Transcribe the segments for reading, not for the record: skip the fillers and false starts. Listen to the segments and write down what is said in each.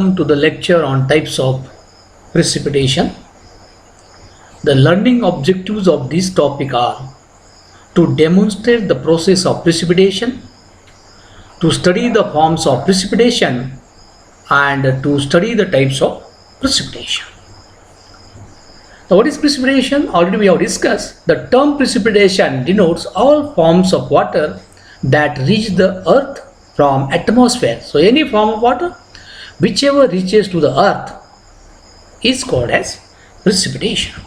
Welcome to the lecture on types of precipitation. The learning objectives of this topic are to demonstrate the process of precipitation, to study the forms of precipitation, and to study the types of precipitation. Now, what is precipitation? Already we have discussed. The term precipitation denotes all forms of water that reach the earth from atmosphere. So, any form of water whichever reaches to the earth is called as precipitation.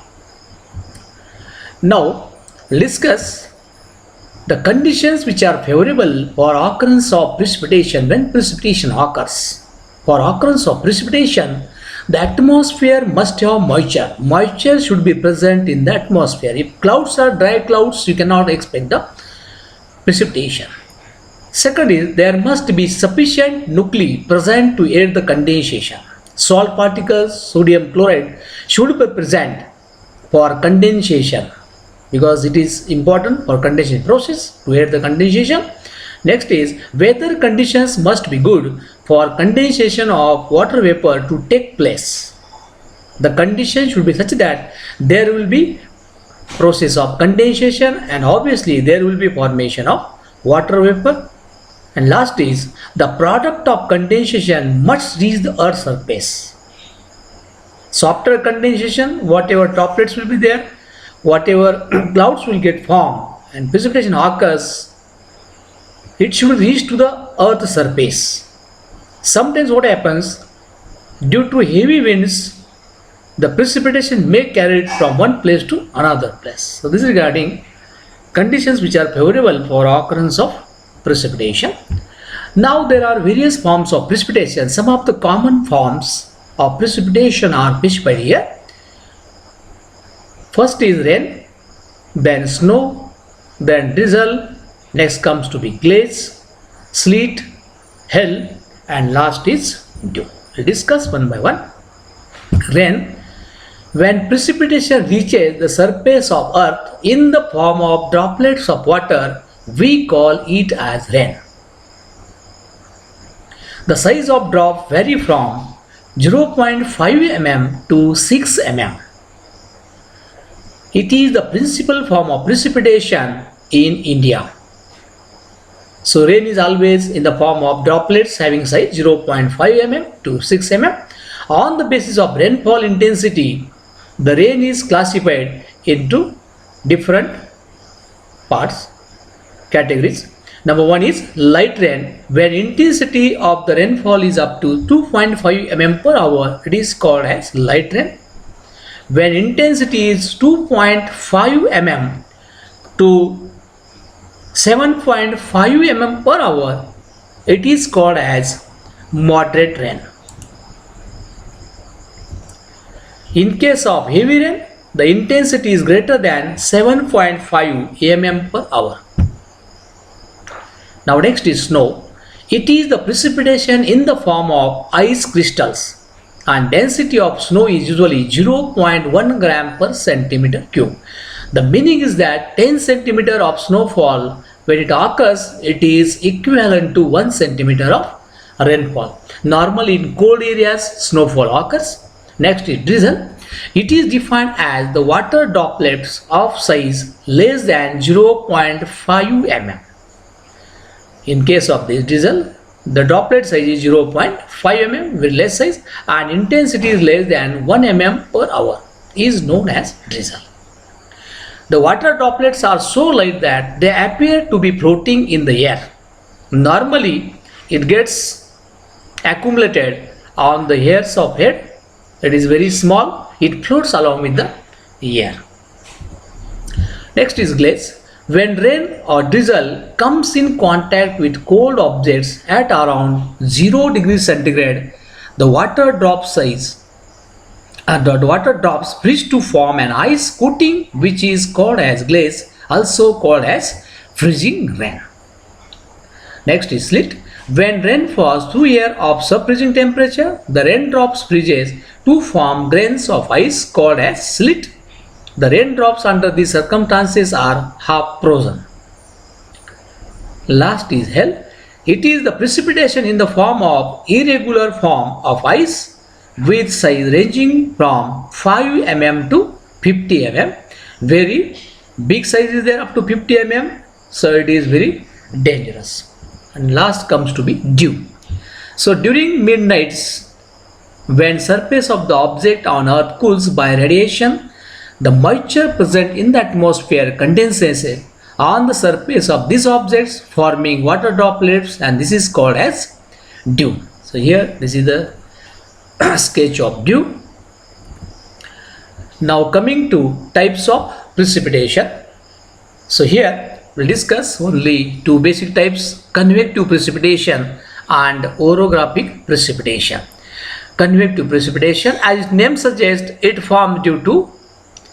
Now, discuss the conditions which are favorable for occurrence of precipitation when precipitation occurs. For occurrence of precipitation, the atmosphere must have moisture. Moisture should be present in the atmosphere. If clouds are dry clouds, you cannot expect the precipitation. Second is there must be sufficient nuclei present to aid the condensation. Salt particles, sodium chloride should be present for condensation because it is important for condensation process to aid the condensation. Next is weather conditions must be good for condensation of water vapor to take place. The condition should be such that there will be process of condensation and obviously there will be formation of water vapor. And last is the product of condensation must reach the earth's surface. So after condensation, whatever droplets will be there, whatever clouds will get formed and precipitation occurs, it should reach to the earth's surface. Sometimes what happens, due to heavy winds, the precipitation may carry it from one place to another place. So this is regarding conditions which are favorable for occurrence of precipitation. Now there are various forms of precipitation. Some of the common forms of precipitation are specified here. First is rain, then snow, then drizzle, next comes to be glaze, sleet, hail, and last is dew. We'll discuss one by one. Rain. When precipitation reaches the surface of earth in the form of droplets of water, we call it as rain. The size of drop vary from 0.5 mm to 6 mm. It is the principal form of precipitation in India. So rain is always in the form of droplets having size 0.5 mm to 6 mm. On the basis of rainfall intensity, the rain is classified into different parts. Categories. Number one is light rain. When intensity of the rainfall is up to 2.5 mm per hour, it is called as light rain. When intensity is 2.5 mm to 7.5 mm per hour, it is called as moderate rain. In case of heavy rain, the intensity is greater than 7.5 mm per hour. Now next is snow. It is the precipitation in the form of ice crystals and density of snow is usually 0.1 gram per centimeter cube. The meaning is that 10 centimeter of snowfall, when it occurs, it is equivalent to 1 centimeter of rainfall. Normally in cold areas, snowfall occurs. Next is drizzle. It is defined as the water droplets of size less than 0.5 mm. In case of this drizzle, the droplet size is 0.5 mm with less size and intensity is less than 1 mm per hour is known as drizzle. The water droplets are so light that they appear to be floating in the air. Normally, it gets accumulated on the hairs of head. It is very small. It floats along with the air. Next is glaze. When rain or drizzle comes in contact with cold objects at around 0 degrees centigrade, the water drop size and the water drops bridge to form an ice coating which is called as glaze, also called as freezing rain. Next is sleet. When rain falls through air of sub-freezing temperature, the raindrops freezes to form grains of ice called as sleet. The raindrops under these circumstances are half frozen. Last is hail. It is the precipitation in the form of irregular form of ice with size ranging from 5 mm to 50 mm. Very big size is there up to 50 mm, so it is very dangerous. And last comes to be dew. So during midnights, when surface of the object on earth cools by radiation, the moisture present in the atmosphere condenses on the surface of these objects, forming water droplets, and this is called as dew. So here this is the sketch of dew. Now coming to types of precipitation. So here we'll discuss only two basic types: convective precipitation and orographic precipitation. Convective precipitation, as its name suggests, it forms due to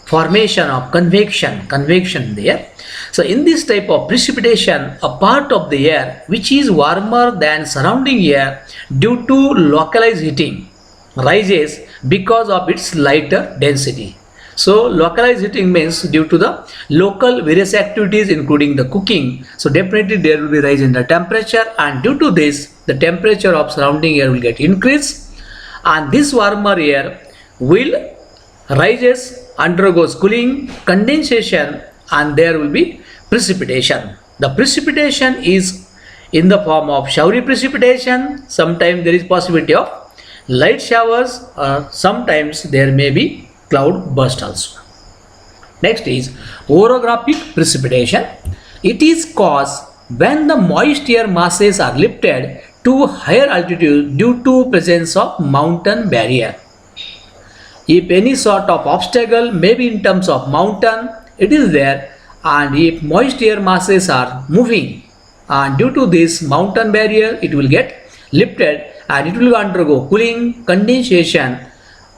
formation of convection there. So in this type of precipitation, a part of the air which is warmer than surrounding air due to localized heating rises because of its lighter density. So localized heating means due to the local various activities including the cooking. So definitely there will be rise in the temperature, and due to this the temperature of surrounding air will get increased, and this warmer air will rises, undergoes cooling, condensation, and there will be precipitation. The precipitation is in the form of showery precipitation. Sometimes there is possibility of light showers, or sometimes there may be cloud burst also. Next is orographic precipitation. It is caused when the moist air masses are lifted to higher altitude due to presence of mountain barrier. If any sort of obstacle, maybe in terms of mountain, it is there, and if moist air masses are moving, and due to this mountain barrier, it will get lifted and it will undergo cooling, condensation,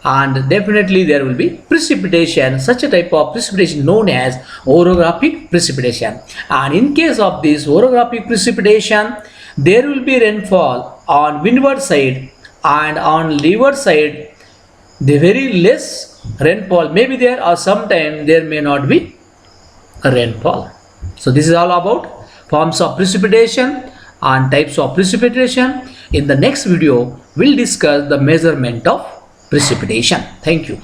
and definitely there will be precipitation. Such a type of precipitation known as orographic precipitation. And in case of this orographic precipitation, there will be rainfall on windward side, and on leeward side the very less rainfall may be there, or sometime there may not be a rainfall. So this is all about forms of precipitation and types of precipitation. In the next video we'll discuss the measurement of precipitation. Thank you.